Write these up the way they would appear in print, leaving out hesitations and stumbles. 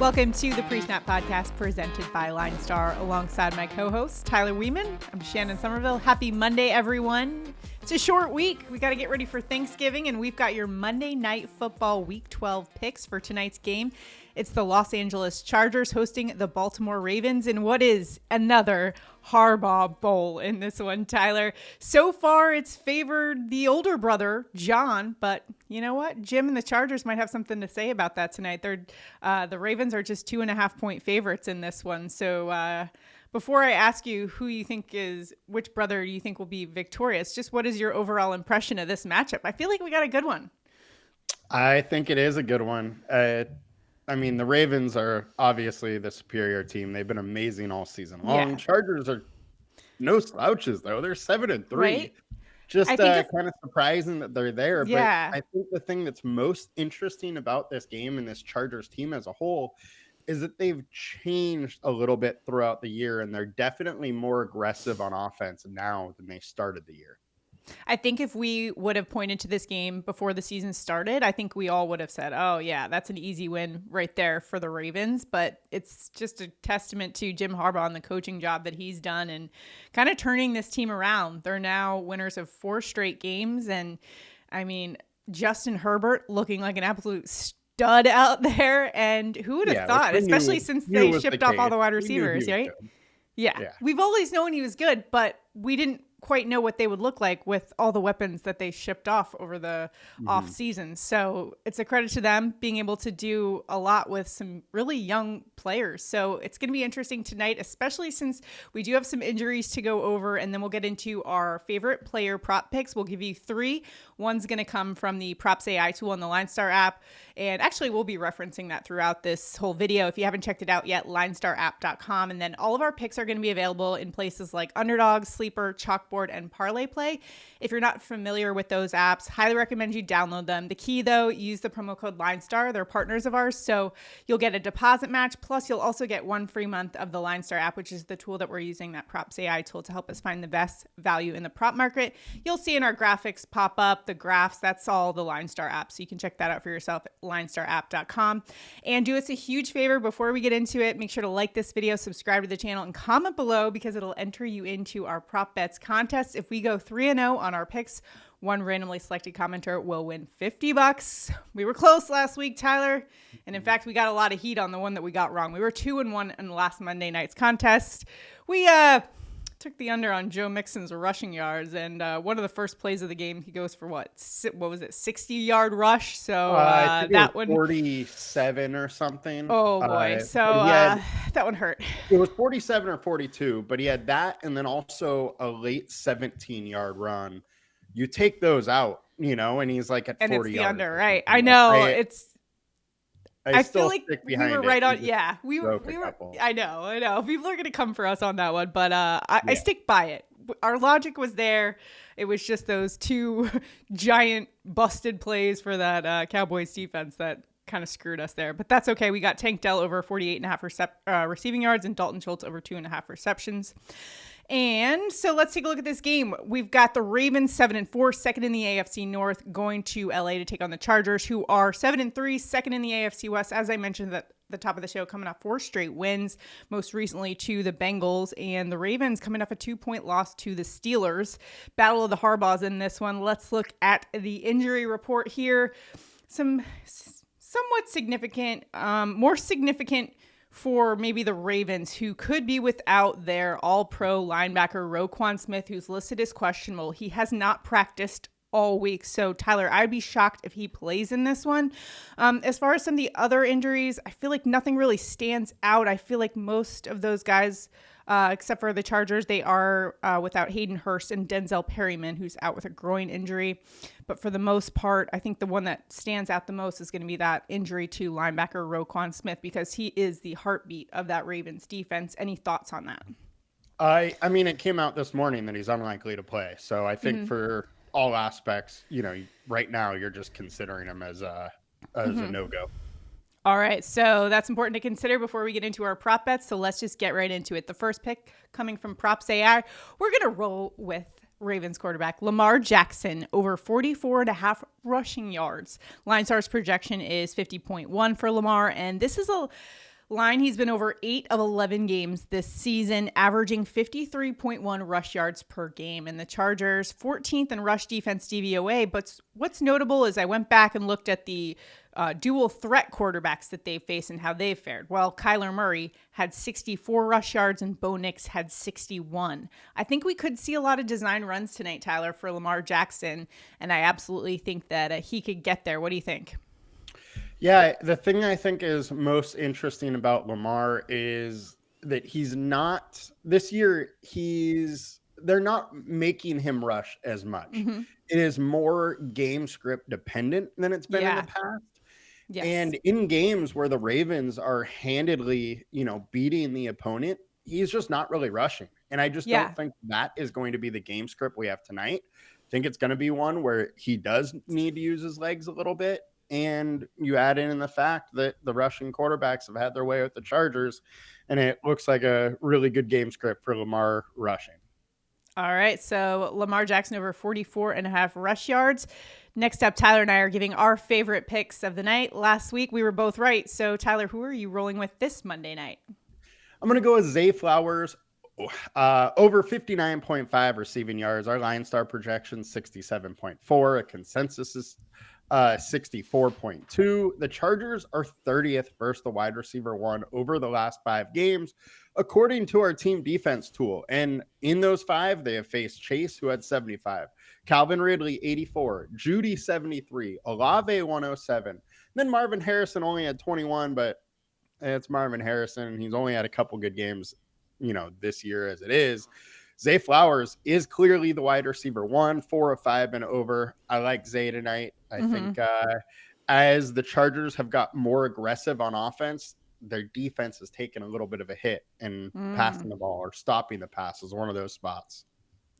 Welcome to the Pre-Snap Podcast presented by LineStar alongside my co-host, Tyler Wiemann. I'm Shannon Sommerville. Happy Monday, everyone. It's a short week. We got to get ready for Thanksgiving, and we've got your Monday Night Football Week 12 picks for tonight's game. It's the Los Angeles Chargers hosting the Baltimore Ravens in what is another Harbaugh Bowl in this one, Tyler. So far, it's favored the older brother, John, but you know what? Jim and the Chargers might have something to say about that tonight. The Ravens are just 2.5-point favorites in this one. So before I ask you who you think which brother you think will be victorious, just what is your overall impression of this matchup? I feel like we got a good one. I think it is a good one. The Ravens are obviously the superior team. They've been amazing all season long. Yeah. Chargers are no slouches, though. They're 7-3. Right? Just kind of surprising that they're there. Yeah. But I think the thing that's most interesting about this game and this Chargers team as a whole is that they've changed a little bit throughout the year, and they're definitely more aggressive on offense now than they started the year. I think if we would have pointed to this game before the season started, I think we all would have said, oh, yeah, that's an easy win right there for the Ravens. But it's just a testament to Jim Harbaugh and the coaching job that he's done and kind of turning this team around. They're now winners of 4 straight games. And, Justin Herbert looking like an absolute stud out there. And who would have thought, especially since they shipped off all the wide receivers, right? Yeah. We've always known he was good, but we didn't quite know what they would look like with all the weapons that they shipped off over the off season. So it's a credit to them being able to do a lot with some really young players. So it's going to be interesting tonight, especially since we do have some injuries to go over, and then we'll get into our favorite player prop picks. We'll give you 3. One's going to come from the PropsAI tool on the LineStar app. And actually, we'll be referencing that throughout this whole video. If you haven't checked it out yet, LineStarApp.com. And then all of our picks are going to be available in places like Underdog, Sleeper, CHALKBOARD, and ParlayPlay. If you're not familiar with those apps, highly recommend you download them. The key, though, use the promo code LineStar. They're partners of ours, so you'll get a deposit match. Plus, you'll also get 1 free month of the LineStar app, which is the tool that we're using, that PropsAI tool, to help us find the best value in the prop market. You'll see in our graphics pop up, the graphs, that's all the LineStar app. So you can check that out for yourself at LineStarApp.com. And do us a huge favor before we get into it. Make sure to like this video, subscribe to the channel, and comment below because it'll enter you into our prop bets contest. If we go 3-0 on our picks, 1 randomly selected commenter will win $50. We were close last week, Tyler. And in fact, we got a lot of heat on the one that we got wrong. We were 2-1 in the last Monday night's contest. We took the under on Joe Mixon's rushing yards, and one of the first plays of the game, he goes for what was it, 60-yard rush? So I think that one 47 or something. Oh boy, that one hurt. It was 47 or 42, but he had that, and then also a late 17-yard run. You take those out, and he's like at 40 yards. And it's the under, right? I know I feel like we were right on. Yeah, we were. I know. People are going to come for us on that one, but I stick by it. Our logic was there. It was just those 2 giant busted plays for that Cowboys defense that kind of screwed us there. But that's okay. We got Tank Dell over 48.5 receiving yards and Dalton Schultz over 2.5 receptions. And so let's take a look at this game. We've got the Ravens 7-4, second in the AFC North, going to LA to take on the Chargers, who are 7-3, second in the AFC West. As I mentioned at the top of the show, coming off 4 straight wins, most recently to the Bengals, and the Ravens coming off a 2-point loss to the Steelers. Battle of the Harbaughs in this one. Let's look at the injury report here. Some somewhat significant, more significant for maybe the Ravens, who could be without their all-pro linebacker Roquan Smith, who's listed as questionable. He has not practiced all week. So, Tyler, I'd be shocked if he plays in this one. As far as some of the other injuries, I feel like nothing really stands out. I feel like most of those guys, except for the Chargers, they are without Hayden Hurst and Denzel Perryman, who's out with a groin injury. But for the most part, I think the one that stands out the most is going to be that injury to linebacker Roquan Smith, because he is the heartbeat of that Ravens defense. Any thoughts on that? It came out this morning that he's unlikely to play. So I think for all aspects, right now you're just considering him as a no-go. All right, so that's important to consider before we get into our prop bets. So let's just get right into it. The first pick coming from PropsAI, we're going to roll with Ravens quarterback Lamar Jackson over 44.5 rushing yards. LineStar's projection is 50.1 for Lamar, and this is a Line, he's been over 8 of 11 games this season, averaging 53.1 rush yards per game. And the Chargers, 14th in rush defense DVOA. But what's notable is I went back and looked at the dual threat quarterbacks that they've faced and how they've fared. Well, Kyler Murray had 64 rush yards and Bo Nix had 61. I think we could see a lot of design runs tonight, Tyler, for Lamar Jackson. And I absolutely think that he could get there. What do you think? Yeah, the thing I think is most interesting about Lamar is that he's not this year. They're not making him rush as much. Mm-hmm. It is more game script dependent than it's been in the past. Yes. And in games where the Ravens are handedly, beating the opponent, he's just not really rushing. And I just don't think that is going to be the game script we have tonight. I think it's going to be one where he does need to use his legs a little bit. And you add in the fact that the rushing quarterbacks have had their way with the Chargers, and it looks like a really good game script for Lamar rushing. All right, so Lamar Jackson over 44.5 rush yards. Next up, Tyler and I are giving our favorite picks of the night. Last week, we were both right. So, Tyler, who are you rolling with this Monday night? I'm going to go with Zay Flowers over 59.5 receiving yards. Our LineStar projection, 67.4. A consensus is 64.2. The Chargers are 30th versus the wide receiver one over the last 5 games, according to our team defense tool. And in those 5, they have faced Chase, who had 75, Calvin Ridley, 84, Judy, 73, Olave, 107. Then Marvin Harrison only had 21, but it's Marvin Harrison. He's only had a couple good games, this year as it is. Zay Flowers is clearly the wide receiver one, 4 of 5 and over. I like Zay tonight. I think as the Chargers have got more aggressive on offense, their defense has taken a little bit of a hit, and passing the ball or stopping the pass is one of those spots.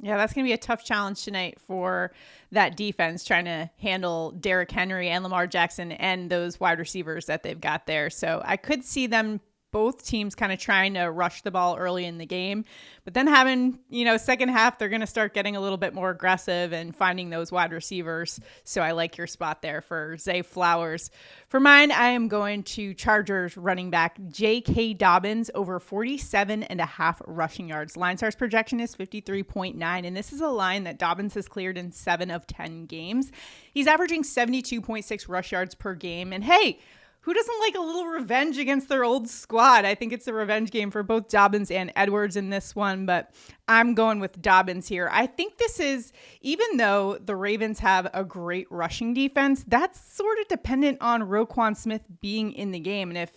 Yeah, that's going to be a tough challenge tonight for that defense, trying to handle Derrick Henry and Lamar Jackson and those wide receivers that they've got there. So I could see them, both teams, kind of trying to rush the ball early in the game, but then having, second half, they're going to start getting a little bit more aggressive and finding those wide receivers. So I like your spot there for Zay Flowers. For mine, I am going to Chargers running back J.K. Dobbins over 47.5 rushing yards. LineStar's projection is 53.9, and this is a line that Dobbins has cleared in 7 of 10 games. He's averaging 72.6 rush yards per game, and hey, who doesn't like a little revenge against their old squad? I think it's a revenge game for both Dobbins and Edwards in this one, but I'm going with Dobbins here. I think this is, even though the Ravens have a great rushing defense, that's sort of dependent on Roquan Smith being in the game. And if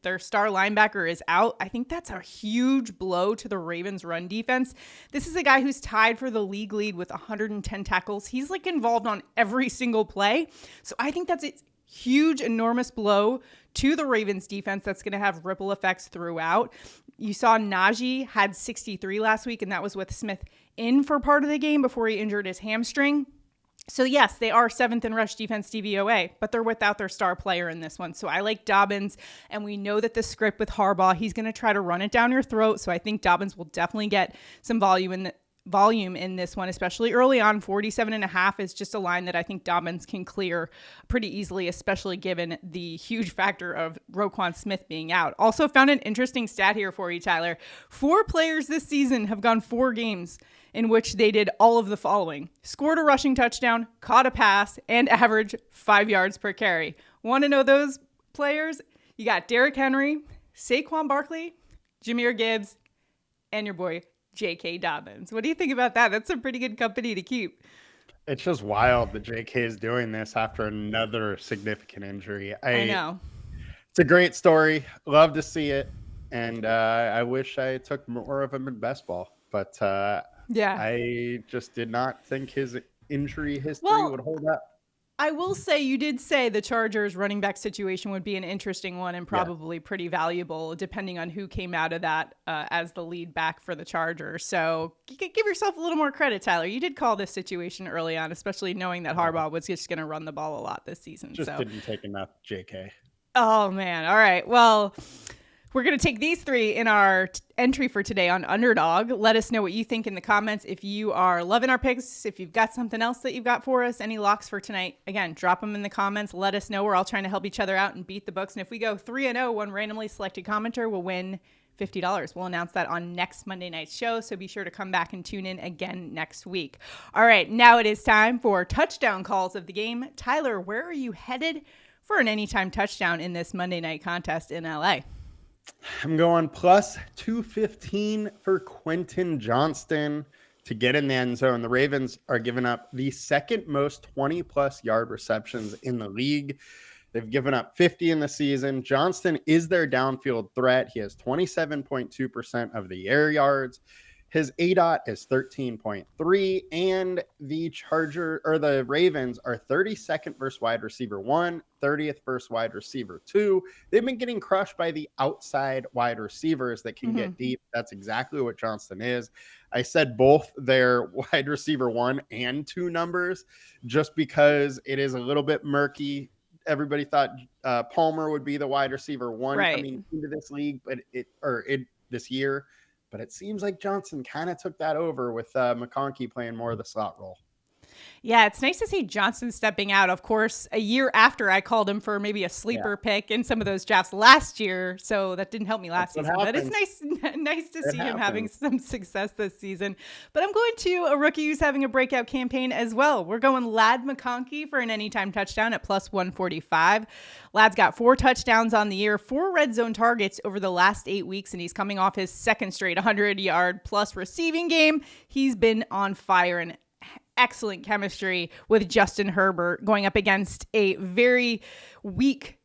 their star linebacker is out, I think that's a huge blow to the Ravens run defense. This is a guy who's tied for the league lead with 110 tackles. He's involved on every single play. So I think that's it. Huge, enormous blow to the Ravens defense that's going to have ripple effects throughout. You saw Najee had 63 last week, and that was with Smith in for part of the game before he injured his hamstring. So yes, they are 7th in rush defense DVOA, but they're without their star player in this one. So I like Dobbins, and we know that the script with Harbaugh, he's going to try to run it down your throat. So I think Dobbins will definitely get some volume in this one, especially early on. 47.5 is just a line that I think Dobbins can clear pretty easily, especially given the huge factor of Roquan Smith being out. Also found an interesting stat here for you, Tyler. 4 players this season have gone 4 games in which they did all of the following: scored a rushing touchdown, caught a pass, and averaged 5 yards per carry. Want to know those players? You got Derrick Henry, Saquon Barkley, Jahmyr Gibbs, and your boy J.K. Dobbins. What do you think about that? That's a pretty good company to keep. It's just wild that J.K. is doing this after another significant injury. I know. It's a great story. Love to see it. And I wish I took more of him in best ball. But I just did not think his injury history would hold up. I will say, you did say the Chargers running back situation would be an interesting one and probably pretty valuable depending on who came out of that as the lead back for the Chargers. So you could give yourself a little more credit, Tyler. You did call this situation early on, especially knowing that Harbaugh was just going to run the ball a lot this season. Just didn't take enough JK. Oh, man. All right. Well, We're going to take these three in our entry for today on Underdog. Let us know what you think in the comments. If you are loving our picks, if you've got something else that you've got for us, any locks for tonight, again, drop them in the comments. Let us know. We're all trying to help each other out and beat the books. And if we go 3-0, one randomly selected commenter will win $50. We'll announce that on next Monday night's show, so be sure to come back and tune in again next week. All right, now it is time for touchdown calls of the game. Tyler, where are you headed for an anytime touchdown in this Monday night contest in LA? I'm going plus 215 for Quentin Johnston to get in the end zone. The Ravens are giving up the second most 20-plus yard receptions in the league. They've given up 50 in the season. Johnston is their downfield threat. He has 27.2% of the air yards. His ADOT is 13.3, and the Ravens are 32nd versus wide receiver 1, 30th versus wide receiver 2. They've been getting crushed by the outside wide receivers that can get deep. That's exactly what Johnston is. I said both their wide receiver 1 and 2 numbers just because it is a little bit murky. Everybody thought Palmer would be the wide receiver 1 coming into this league, but this year. But it seems like Johnston kind of took that over with McConkey playing more of the slot role. Yeah, it's nice to see Johnston stepping out. Of course, a year after I called him for maybe a sleeper pick in some of those drafts last year, so that didn't help me last season. But it's nice to see him having some success this season. But I'm going to a rookie who's having a breakout campaign as well. We're going Ladd McConkey for an anytime touchdown at plus 145. Ladd's got 4 touchdowns on the year, 4 red zone targets over the last 8 weeks, and he's coming off his second straight 100-yard plus receiving game. He's been on fire and excellent chemistry with Justin Herbert going up against a very weak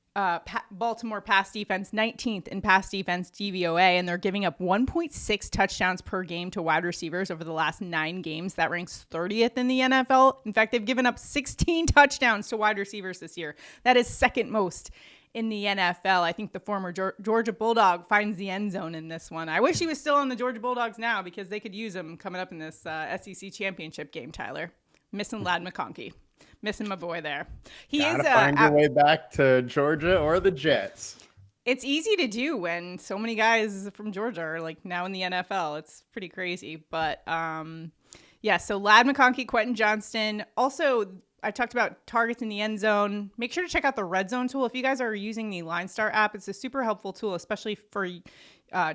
Baltimore pass defense, 19th in pass defense DVOA, and they're giving up 1.6 touchdowns per game to wide receivers over the last 9 games. That ranks 30th in the NFL. In fact, they've given up 16 touchdowns to wide receivers this year. That is second most in the NFL. I think the former Georgia Bulldog finds the end zone in this one. I wish he was still on the Georgia Bulldogs now because they could use him coming up in this SEC championship game, Tyler. Missing Ladd McConkey. Missing my boy there. He Gotta find your way back to Georgia or the Jets. It's easy to do when so many guys from Georgia are like now in the NFL. It's pretty crazy. But so Ladd McConkey, Quentin Johnston. Also, I talked about targets in the end zone. Make sure to check out the red zone tool. If you guys are using the LineStar app, it's a super helpful tool, especially for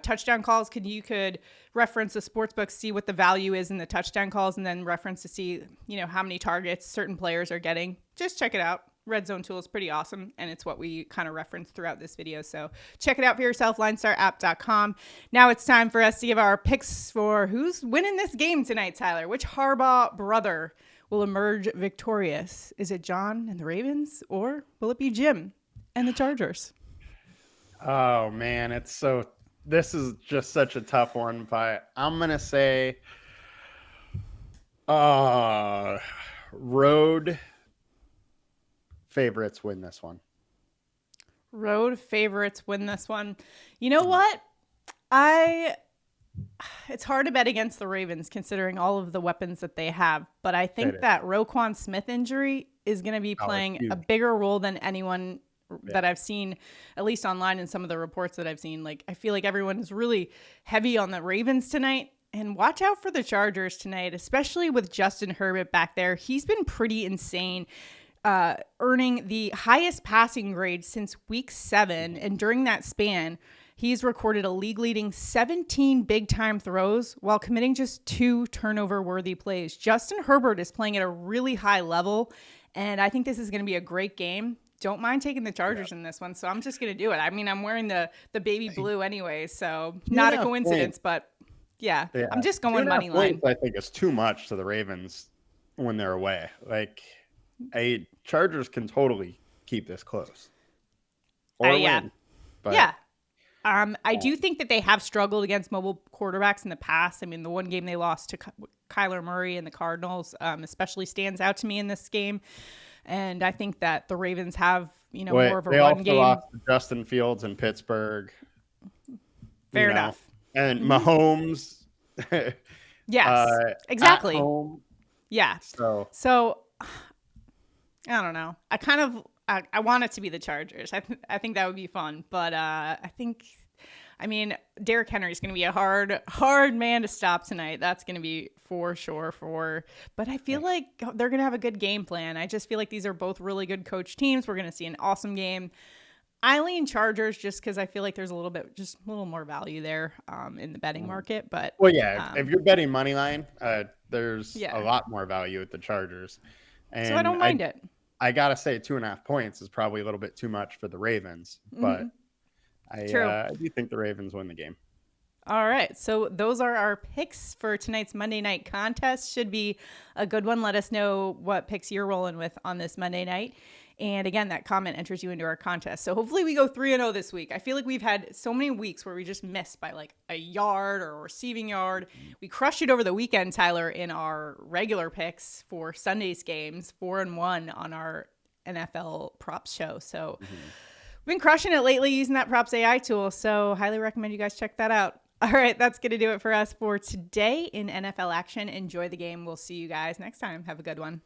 touchdown calls. You could reference the sportsbook, see what the value is in the touchdown calls, and then reference to see, how many targets certain players are getting. Just check it out. Red zone tool is pretty awesome, and it's what we kind of referenced throughout this video. So check it out for yourself, linestarapp.com. Now it's time for us to give our picks for who's winning this game tonight, Tyler. Which Harbaugh brother will emerge victorious? Is it John and the Ravens, or will it be Jim and the Chargers? Oh, man, this is just such a tough one, but I'm going to say road favorites win this one. Road favorites win this one. You know what? It's hard to bet against the Ravens considering all of the weapons that they have, but I think that Roquan Smith injury is going to be playing a bigger role than anyone that I've seen, at least online in some of the reports that I've seen. Like, I feel like everyone is really heavy on the Ravens tonight, and watch out for the Chargers tonight, especially with Justin Herbert back there. He's been pretty insane, earning the highest passing grade since week 7. And during that span, he's recorded a league-leading 17 big-time throws while committing just 2 turnover-worthy plays. Justin Herbert is playing at a really high level, and I think this is going to be a great game. Don't mind taking the Chargers in this one, so I'm just going to do it. I mean, I'm wearing the baby blue anyway, so not a coincidence, but yeah, I'm just going money line. I think it's too much to the Ravens when they're away. Like, Chargers can totally keep this close or win. But, I do think that they have struggled against mobile quarterbacks in the past. I mean, the one game they lost to Kyler Murray and the Cardinals especially stands out to me in this game. And I think that the Ravens have, more of a run game. They also lost to Justin Fields in Pittsburgh. Fair enough. And Mahomes. Yes, exactly. At home. Yeah. So I don't know. I want it to be the Chargers. I think that would be fun, but I think I mean, Derrick Henry is going to be a hard man to stop tonight. That's going to be for sure. But I feel like they're going to have a good game plan. I just feel like these are both really good coach teams. We're going to see an awesome game. I lean Chargers just because I feel like there's a little more value there in the betting market. But if you're betting money line, there's a lot more value at the Chargers. And so I don't mind it. I gotta say 2.5 points is probably a little bit too much for the Ravens, but I do think the Ravens win the game. All right, so those are our picks for tonight's Monday night contest. Should be a good one. Let us know what picks you're rolling with on this Monday night. And again, that comment enters you into our contest. So hopefully we go 3-0 this week. I feel like we've had so many weeks where we just missed by like a yard or a receiving yard. We crushed it over the weekend, Tyler, in our regular picks for Sunday's games, 4-1 on our NFL props show. So we've been crushing it lately using that PropsAI tool. So highly recommend you guys check that out. All right, that's going to do it for us for today in NFL action. Enjoy the game. We'll see you guys next time. Have a good one.